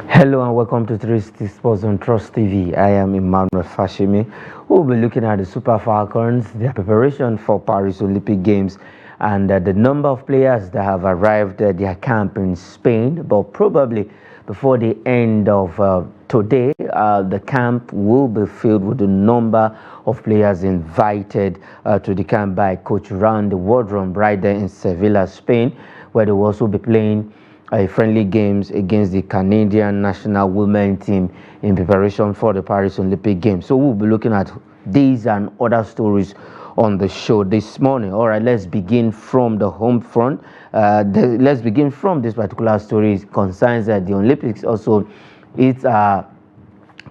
Hello and welcome to 360 Sports on Trust TV. I am Emmanuel Fashimi. We'll be looking at the Super Falcons, their preparation for Paris Olympic Games, and the number of players that have arrived at their camp in Spain. But probably before the end of today, the camp will be filled with the number of players invited to the camp by Coach Round the Wardroom right there in Sevilla, Spain, where they will also be playing friendly games against the Canadian national women team in preparation for the Paris Olympic Games. So we'll be looking at these and other stories on the show this morning. All right, let's begin from the home front. Let's begin from this particular story. It concerns the Olympics. Also, it's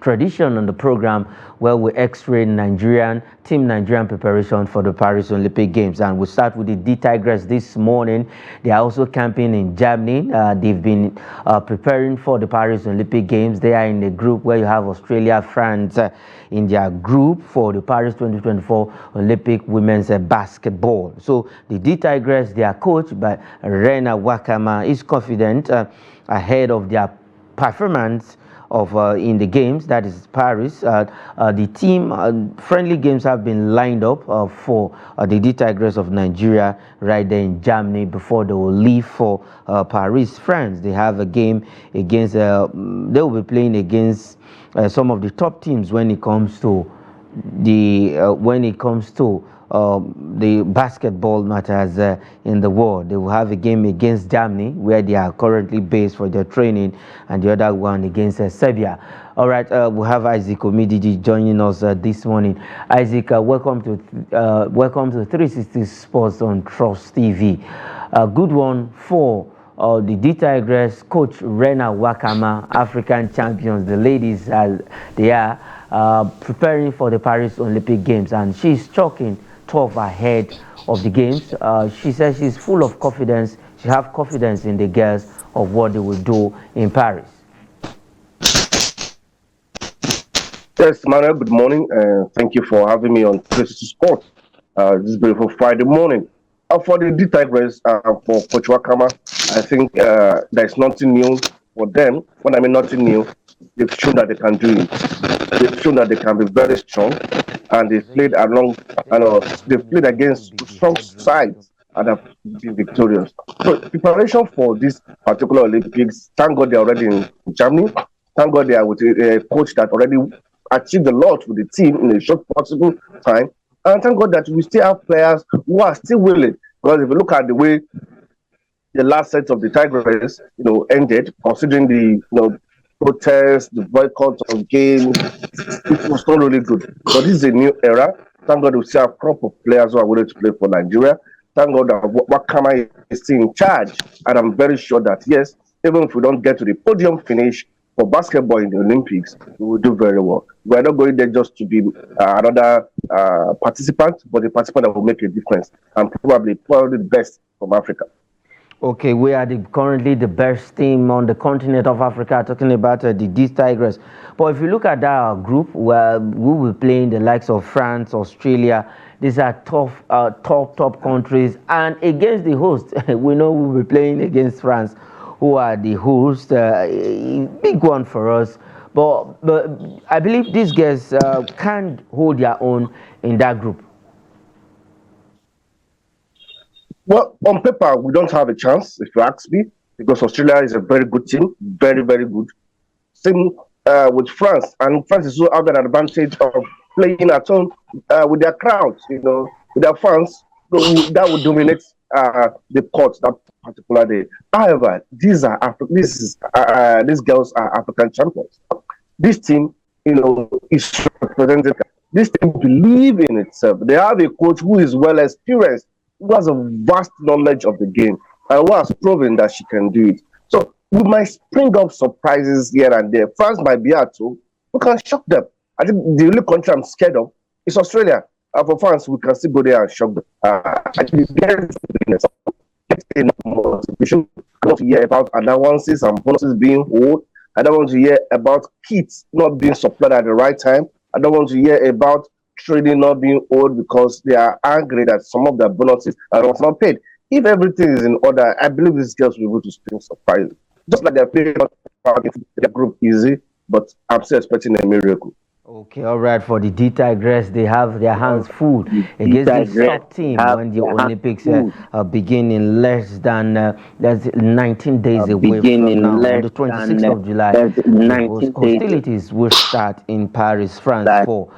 tradition on the program where we x-ray Nigerian preparation for the Paris Olympic Games, and we start with the D Tigers this morning. They are also camping in Germany. They've been preparing for the Paris Olympic Games. They are in a group where you have Australia, France in their group for the Paris 2024 Olympic women's basketball. So the D Tigers, their coach by Rena Wakama, is confident ahead of their performance of in the games, that is Paris. The team friendly games have been lined up for the D Tigers of Nigeria right there in Germany before they will leave for Paris, France. They have a game against they will be playing against some of the top teams when it comes to the basketball matters in the world. They will have a game against Germany, where they are currently based for their training, and the other one against Serbia. All right, we have Isaac Omidiji joining us this morning. Isaac, welcome to 360 Sports on Trust TV. A good one for the D Tigers coach Rena Wakama, African champions, the ladies as they are preparing for the Paris Olympic Games, and she's talking tough ahead of the games. She says she's full of confidence. She has confidence in the girls of what they will do in Paris. Yes, Manuel, good morning. Thank you for having me on 360 Sports this beautiful Friday morning. For the D Tigers, for Coach Wakama, I think there's nothing new for them. When I mean nothing new, they've shown that they can do it. They've shown that they can be very strong, and they've played along, they've played against strong sides and have been victorious. So preparation for this particular Olympics, thank God they're already in Germany. Thank God they are with a coach that already achieved a lot with the team in a short possible time. And thank God that we still have players who are still willing. Because if you look at the way the last set of the Tigers, ended, considering the protests, the boycott of games, it was not really good. But this is a new era. Thank God we still have a crop of players who are willing to play for Nigeria. Thank God that Wakama is still in charge. And I'm very sure that, yes, even if we don't get to the podium finish for basketball in the Olympics, we will do very well. We're not going there just to be another participant, but a participant that will make a difference, and probably the best from Africa. Okay, we are currently the best team on the continent of Africa, talking about the D Tigers. But if you look at that group, well, we will be playing the likes of France, Australia. These are top countries. And against the host, we know we will be playing against France, who are the host. Big one for us. But I believe these guys can hold their own in that group. Well, on paper, we don't have a chance, if you ask me, because Australia is a very good team, very, very good. Same with France, and France is so have an advantage of playing at home with their crowds, with their fans. So that would dominate the court that particular day. However, these girls are African champions. This team, is represented. This team believe in itself. They have a coach who is well experienced, who has a vast knowledge of the game, and who has proven that she can do it. So we might spring up surprises here and there. France might be at home. We can shock them. I think the only country I'm scared of is Australia. For France, we can still go there and shock them. I think motivation. I don't want to hear about allowances and bonuses being owed. I don't want to hear about kits not being supplied at the right time. I don't want to hear about training not being owed because they are angry that some of their bonuses are not paid. If everything is in order, I believe these girls will be able to spring surprises. Just like they're playing their group easy, but I'm still expecting a miracle. Okay, all right. For the D Tigress, they have their hands full against this top team when the Olympics begin in less 19 days away from now. On the 26th of July, the hostilities will start in Paris, France for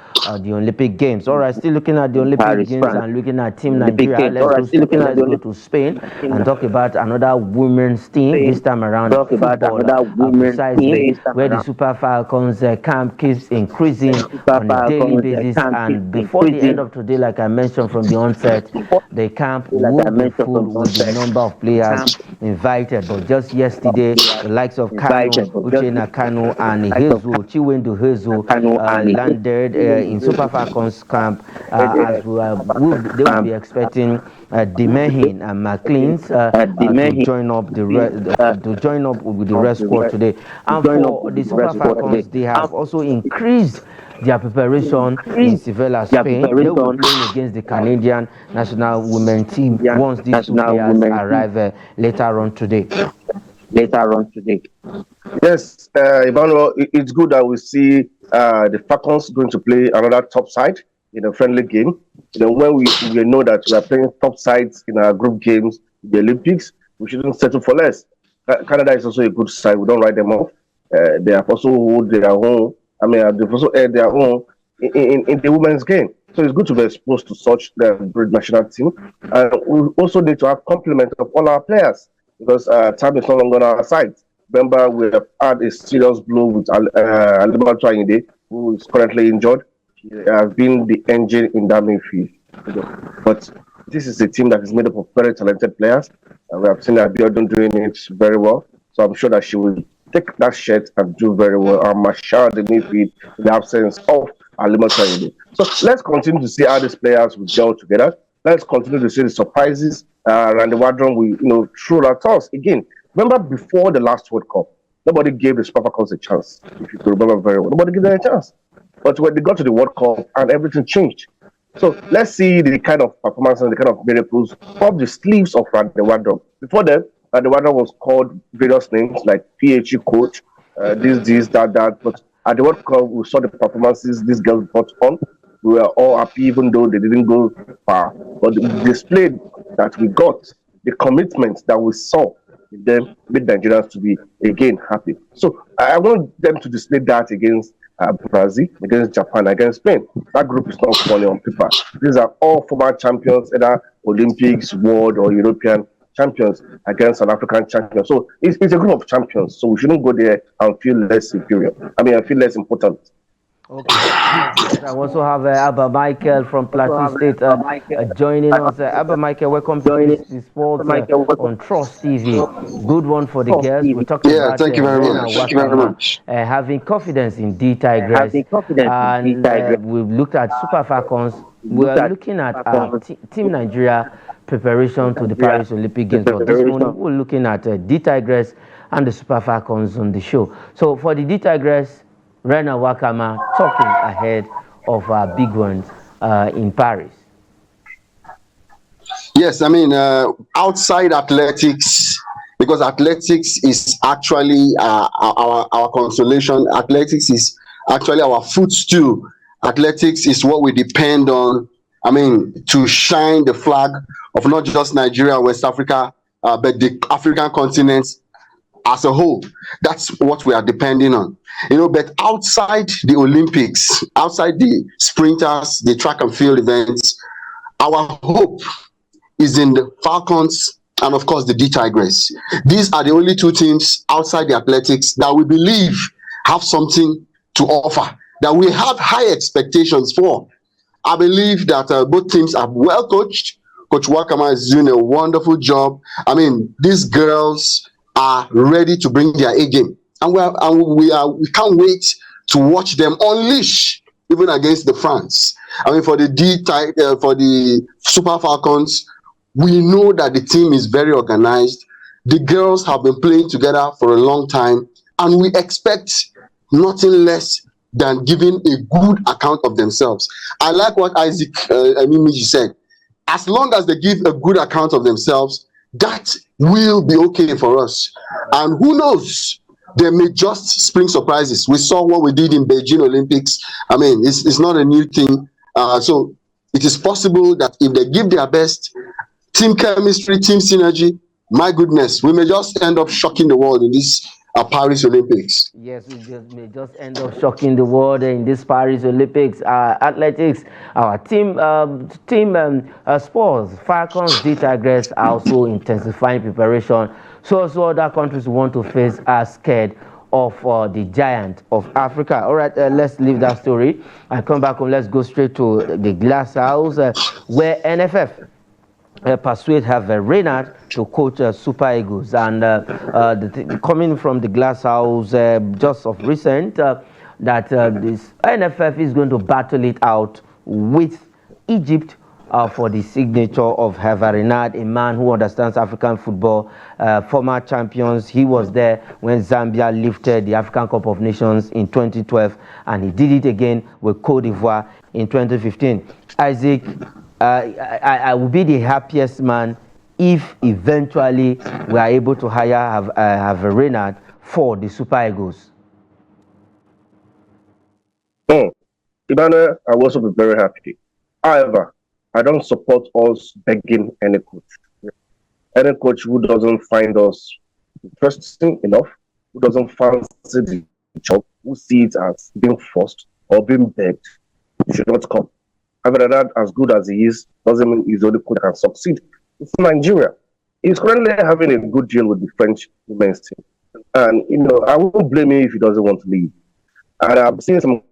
the Olympic Games. All right, still looking at the Olympic Games and looking at Team Nigeria. Let's go to Spain and talk about another women's team. This time around, football, precisely where the Super Falcons camp keeps increasing on a daily basis, and before the end of today, like I mentioned from the onset, the camp will be full with the number of players invited. But just yesterday, the likes of Kano, Uchenna Kano, and Hezu, Chiwendu Hezu, landed in Super Falcons camp, as they will be expecting Demehin and McLean's to join up with the rest squad today. And for the Super Falcons, they have also increased their preparation in Sevilla, Spain. They will be playing against the Canadian national women team once these two players arrive later on today. Yes, Emmanuel, it's good that we see the Falcons going to play another top side in a friendly game. When we know that we are playing top sides in our group games, the Olympics, we shouldn't settle for less. Canada is also a good side. We don't write them off. They have also hold their own. They've also aired their own in the women's game. So it's good to be exposed to such the great national team. We also need to have complement of all our players because time is no longer on our side. Remember, we have had a serious blow with Alimatu Ayinde, who is currently injured. He has been the engine in that midfield. But this is a team that is made up of very talented players. We have seen Abiodun doing it very well. So I'm sure that she will take that shirt and do very well and marshal the midfield in the absence of Alimatu Ayinde. So let's continue to see how these players will gel together. Let's continue to see the surprises. Randy Wadron will throw at us again. Remember, before the last World Cup, nobody gave the Super Falcons a chance. If you could remember very well, nobody gave them a chance. But when they got to the World Cup, and everything changed. So let's see the kind of performance and the kind of miracles of the sleeves of Randy Wadron. Before then, Randy Wadron was called various names like PhD coach, this, that. But at the World Cup, we saw the performances these girls brought on. We were all happy, even though they didn't go far. But the display that we got, the commitment that we saw in them, made Nigerians to be again happy. So I want them to display that against Brazil, against Japan, against Spain. That group is not funny on paper. These are all former champions, either Olympics, world, or European champions against an African champion. So it's a group of champions. So we shouldn't go there and feel less superior. I feel less important. Okay. I also have Abba Michael from Plateau State joining us. Abba Michael, welcome to the sports on Trust TV. Good one for the girls. We're talking about thank you very Rena much. Thank you very Wakama, much. having confidence in D Tigress. And we've looked at Super Falcons. We are looking at Team Nigeria preparation to the Paris Olympic Games. But this morning, we're looking at D Tigress and the Super Falcons on the show. So for the D Tigress, Rena Wakama talking ahead of our big ones in Paris. Yes, outside athletics, because athletics is actually our consolation. Athletics is actually our footstool. Athletics is what we depend on, to shine the flag of not just Nigeria and West Africa, but the African continent as a whole. That's what we are depending on. But outside the Olympics, outside the sprinters, the track and field events, our hope is in the Falcons and, of course, the D Tigress. These are the only two teams outside the athletics that we believe have something to offer, that we have high expectations for. I believe that both teams are well coached. Coach Wakama is doing a wonderful job. These girls are ready to bring their A game, and we can't wait to watch them unleash even against the France. For the Super Falcons, we know that the team is very organized. The girls have been playing together for a long time, and we expect nothing less than giving a good account of themselves. I like what Isaac Mimiji said. As long as they give a good account of themselves, that will be okay for us. And who knows, there may just spring surprises. We saw what we did in Beijing Olympics. I mean, it's not a new thing. So it is possible that if they give their best, team chemistry, team synergy, my goodness, we may just end up shocking the world in this Paris Olympics. Yes, may just end up shocking the world in this Paris Olympics. Athletics, our sports, Falcons, the Tigers are also intensifying preparation. So also other countries want to face are scared of the giant of Africa. All right, let's leave that story and come back and let's go straight to the glass house where NFF persuade Rena to coach Super Eagles, and coming from the glass house just of recent that this NFF is going to battle it out with Egypt for the signature of Renard, a man who understands African football, former champions. He was there when Zambia lifted the African Cup of Nations in 2012, and he did it again with Cote d'Ivoire in 2015. Isaac, I will be the happiest man if eventually we are able to hire Renard for the Super Eagles. Ibana, I will also be very happy. However, I don't support us begging any coach. Any coach who doesn't find us interesting enough, who doesn't fancy the job, who sees it as being forced or being begged, should not come. That, as good as he is, doesn't mean he's the only coach that can succeed. It's Nigeria. He's currently having a good deal with the French women's team. And, I won't blame him if he doesn't want to leave. And I've seen some.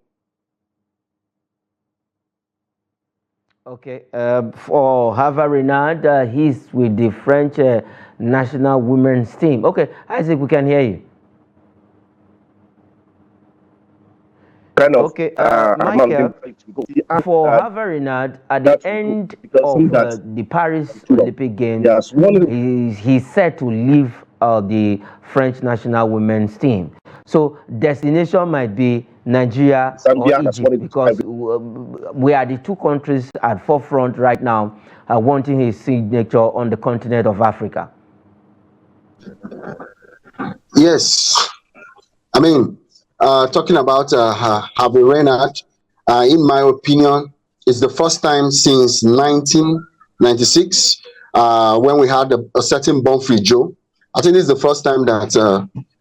Okay, for Renard, he's with the French national women's team. Okay, Isaac, we can hear you. Okay, Michael, for Renard, at the end of the Paris Olympic Games, he's set to leave the French national women's team. So destination might be Nigeria or Egypt, because we are the two countries at forefront right now wanting his signature on the continent of Africa. Yes, I mean, talking about Renard, in my opinion, it's the first time since 1996 when we had a certain Bonfrey Joe. I think this is the first time that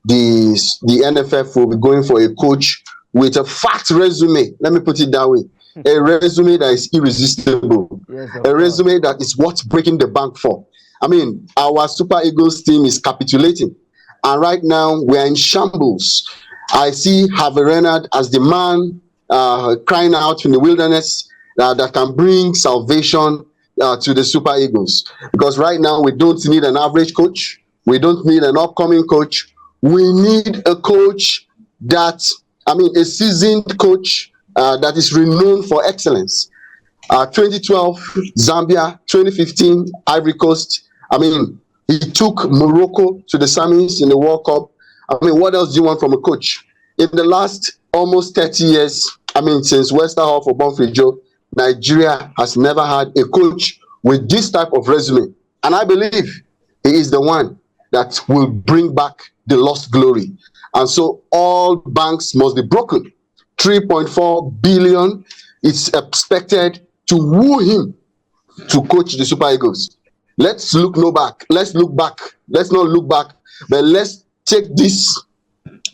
the NFF will be going for a coach with a fat resume. Let me put it that way. A resume that is irresistible. Yes, a resume that is worth breaking the bank for. I mean, our Super Eagles team is capitulating. And right now, we are in shambles. I see Renard as the man crying out in the wilderness that can bring salvation to the Super Eagles. Because right now, we don't need an average coach. We don't need an upcoming coach. We need a coach a seasoned coach that is renowned for excellence. 2012, Zambia, 2015, Ivory Coast. I mean, he took Morocco to the semis in the World Cup. I mean, what else do you want from a coach? In the last almost 30 years, I mean, since Westerhoff for Bonfrey Joe, Nigeria has never had a coach with this type of resume. And I believe he is the one that will bring back the lost glory. And so all banks must be broken. 3.4 billion is expected to woo him to coach the Super Eagles. Let's look no back. Let's look back. Let's not look back, but let's take this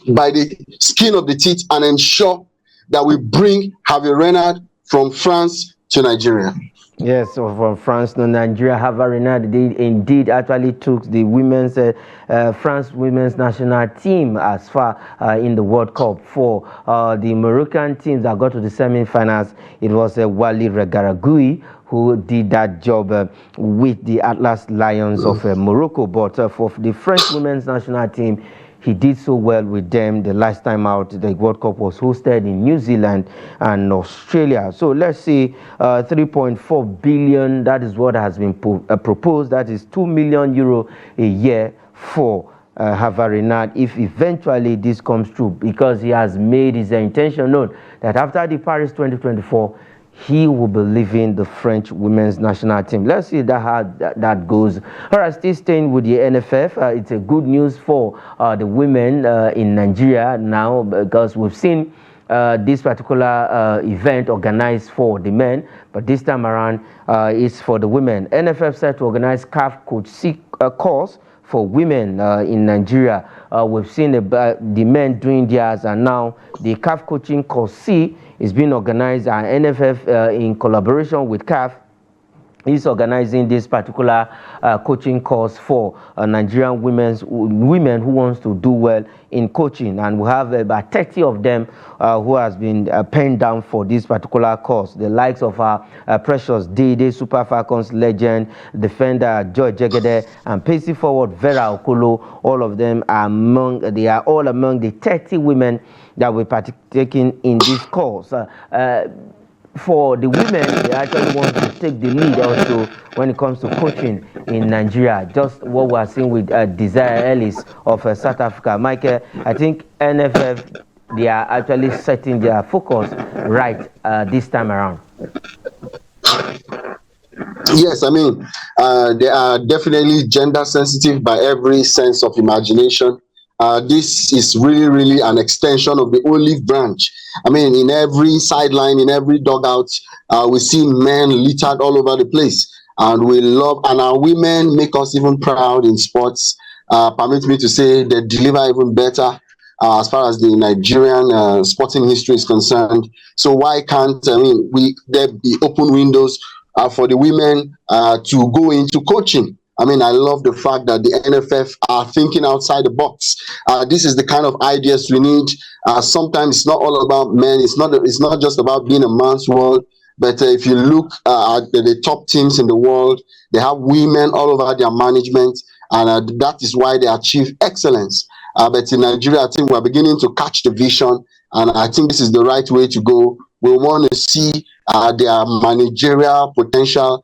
by the skin of the teeth and ensure that we bring Renard from France to Nigeria. Yes, so from France to Nigeria, Renard indeed actually took the France women's national team as far in the World Cup. For the Moroccan teams that got to the semi-finals, it was Wali Regaragui who did that job with the Atlas Lions of Morocco. But for the French women's national team, he did so well with them. The last time out, the World Cup was hosted in New Zealand and Australia. So let's see, 3.4 billion, that is what has been proposed. That is 2 million euro a year for Renard, if eventually this comes true, because he has made his intention known that after the Paris 2024, he will be leaving the French women's national team. Let's see how that goes. All right, still staying with the NFF, it's a good news for the women in Nigeria now, because we've seen this particular event organized for the men, but this time around it's for the women. NFF set to organize CAF Coach C course for women in Nigeria. We've seen the men doing theirs, and now the CAF coaching course C is being organized, and NFF in collaboration with CAF is organizing this particular coaching course for Nigerian women who wants to do well in coaching, and we have about 30 of them who has been penned down for this particular course. The likes of our precious Dede Super Falcons legend, defender Joy Jegede, and pacey forward Vera Okolo. All of them are all among the 30 women that will partaking in this course. For the women, they actually want to take the lead also when it comes to coaching in Nigeria. Just what we are seeing with Desire Ellis of South Africa. Michael, I think NFF, they are actually setting their focus right this time around. Yes, I mean, they are definitely gender sensitive by every sense of imagination. This is really, really an extension of the olive branch. I mean, in every sideline, in every dugout, we see men littered all over the place. And we love, and our women make us even proud in sports. Permit me to say they deliver even better as far as the Nigerian sporting history is concerned. So why can't, there be open windows for the women to go into coaching? I mean, I love the fact that the NFF are thinking outside the box. This is the kind of ideas we need. Sometimes it's not all about men. It's not just about being a man's world. But if you look at the top teams in the world, they have women all over their management, and that is why they achieve excellence. But in Nigeria, I think we're beginning to catch the vision, and I think this is the right way to go. We want to see their managerial potential,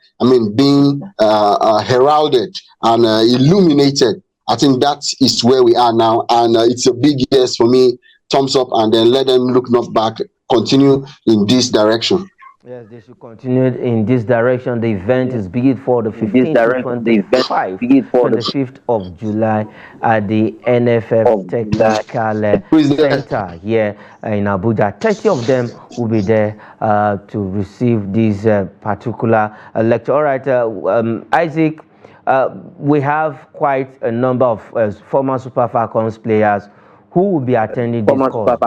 being heralded and illuminated. I think that is where we are now, and it's a big yes for me. Thumbs up, and then let them look not back. Continue in this direction. Yes, they should continue in this direction. The event is big for the 15th to 25th of July at the NFF Technical Center here in Abuja. 30 of them will be there to receive this particular lecture. All right, Isaac, we have quite a number of former Super Falcons players who will be attending this course.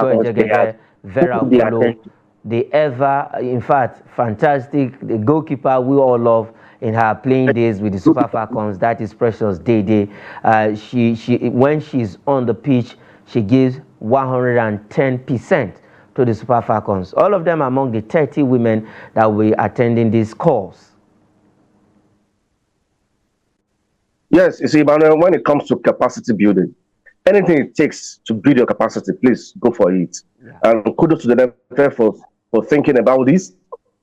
Vera Okolo, in fact, fantastic, the goalkeeper we all love in her playing days with the Super Falcons, that is Precious Dede. When she's on the pitch, she gives 110% to the Super Falcons. All of them among the 30 women that will be attending this course. Yes, you see, Emmanuel, when it comes to capacity building, anything it takes to build your capacity, please go for it. Yeah. And kudos to the NFF for thinking about this,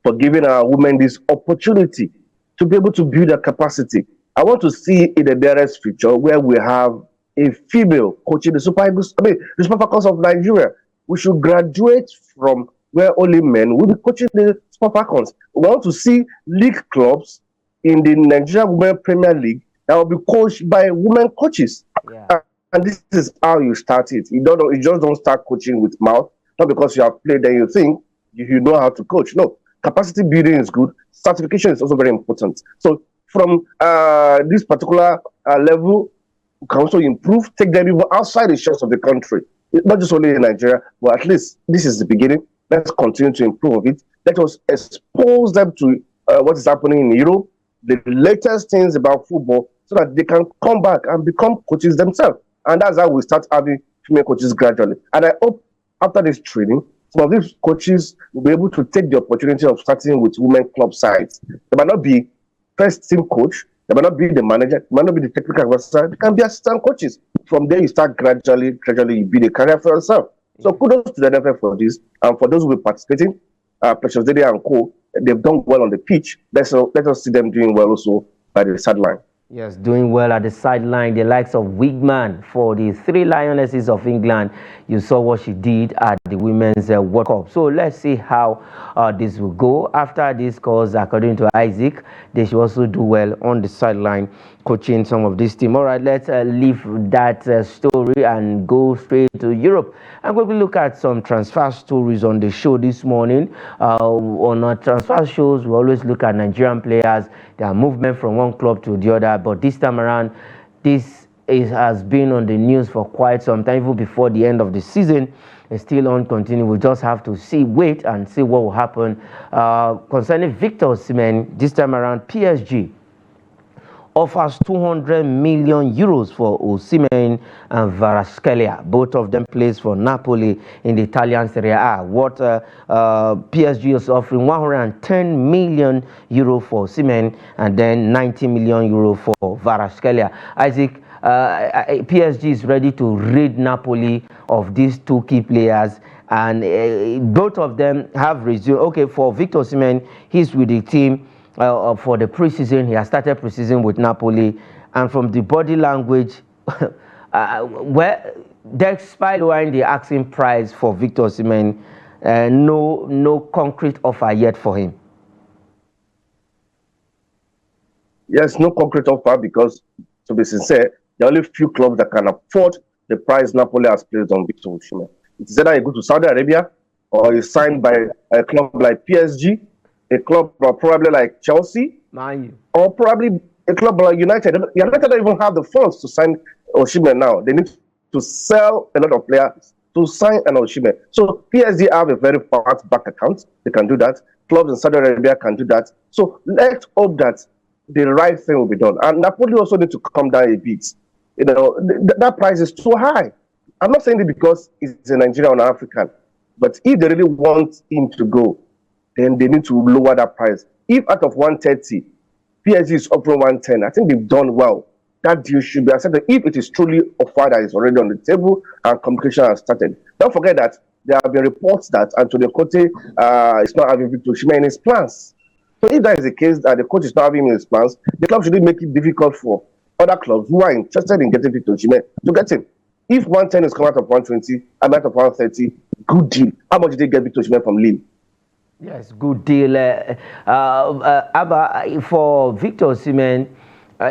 for giving our women this opportunity to be able to build their capacity. I want to see in the nearest future where we have a female coaching the Super Falcons of Nigeria. We should graduate from where only men will be coaching the Super Falcons. We want to see league clubs in the Nigerian Women Premier League that will be coached by women coaches. Yeah. And this is how you start it. You just don't start coaching with mouth, not because you have played and you think you know how to coach. No, capacity building is good. Certification is also very important. So from this particular level, we can also improve, take them even outside the shores of the country. Not just only in Nigeria, but at least this is the beginning. Let's continue to improve it. Let us expose them to what is happening in Europe, the latest things about football, so that they can come back and become coaches themselves. And that's how we start having female coaches gradually. And I hope after this training, some of these coaches will be able to take the opportunity of starting with women club sides. They might not be first team coach, they might not be the manager, they might not be the technical advisor, they can be assistant coaches. From there, you start gradually you build a career for yourself. So kudos to the NFF for this. And for those who will be participating, Precious Dede and Co., they've done well on the pitch. Let us see them doing well also by the sideline. Yes, doing well at the sideline. The likes of Wigman for the Three Lionesses of England. You saw what she did at the Women's World Cup. So let's see how this will go. After this course, according to Isaac, they should also do well on the sideline coaching some of this team. All right, let's leave that story and go straight to Europe. And quickly look at some transfer stories on the show this morning. On our transfer shows, we always look at Nigerian players, their movement from one club to the other. But this time around, has been on the news for quite some time, even before the end of the season. It's still on continue. We just have to wait and see what will happen. Concerning Victor Osimhen, this time around, PSG offers 200 million euros for Osimhen and Kvaratskhelia. Both of them plays for Napoli in the Italian Serie A. What PSG is offering 110 million euro for Osimhen and then 90 million euro for Kvaratskhelia. Isaac, PSG is ready to rid Napoli of these two key players, and both of them have resumed. Okay, for Victor Osimhen, he's with the team for the preseason. He has started preseason with Napoli, and from the body language, despite lowering the asking price for Victor Osimhen, no concrete offer yet for him. Yes, no concrete offer because, to be sincere, there are only few clubs that can afford the price Napoli has placed on Victor Osimhen. It's either you go to Saudi Arabia or you signed by a club like PSG, a club probably like Chelsea, or probably a club like United. United don't even have the funds to sign Osimhen now. They need to sell a lot of players to sign an Osimhen. So PSG have a very fast bank account. They can do that. Clubs in Saudi Arabia can do that. So let's hope that the right thing will be done. And Napoli also need to come down a bit. You know, that price is too high. I'm not saying it because it's a Nigerian or African, but if they really want him to go, then they need to lower that price. If out of 130, PSG is offering 110, I think they've done well. That deal should be accepted if it is truly offered that is already on the table and communication has started. Don't forget that there have been reports that Antonio Conte is not having Victor Osimhen in his plans. So if that is the case, that the coach is not having him in his plans, the club should make it difficult for other clubs who are interested in getting Victor Osimhen to get him. If 110 is coming out of 120 and out of 130, good deal. How much did they get Victor Osimhen from Lille? Yes, good deal. Abba, for Victor Osimhen,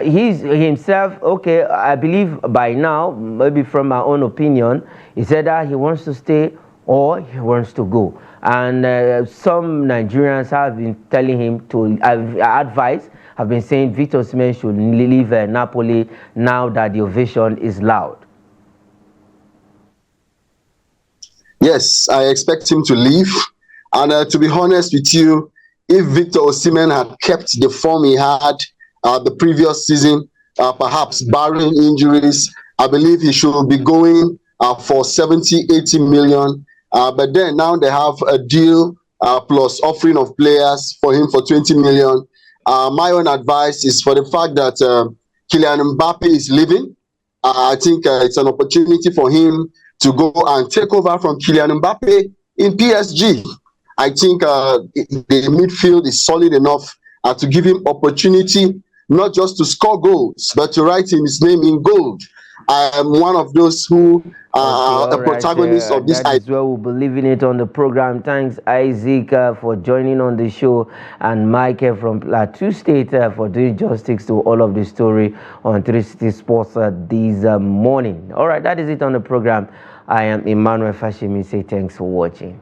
he's himself, okay, I believe by now, maybe from my own opinion, he said that he wants to stay or he wants to go. And some Nigerians have been telling him to advise, have been saying Victor Osimhen should leave Napoli now that the ovation is loud. Yes, I expect him to leave. And to be honest with you, if Victor Osimhen had kept the form he had the previous season, perhaps barring injuries, I believe he should be going for 70, 80 million. But then now they have a deal plus offering of players for him for 20 million. My own advice is for the fact that Kylian Mbappe is leaving. I think it's an opportunity for him to go and take over from Kylian Mbappe in PSG. I think the midfield is solid enough to give him opportunity, not just to score goals, but to write in his name in gold. I am one of those who are a protagonist of this. That is where we'll be leaving it on the program. Thanks, Isaac, for joining on the show, and Mike from Plateau State for doing justice to all of the story on 360 Sports this morning. All right, that is it on the program. I am Emmanuel Fashimi. Say thanks for watching.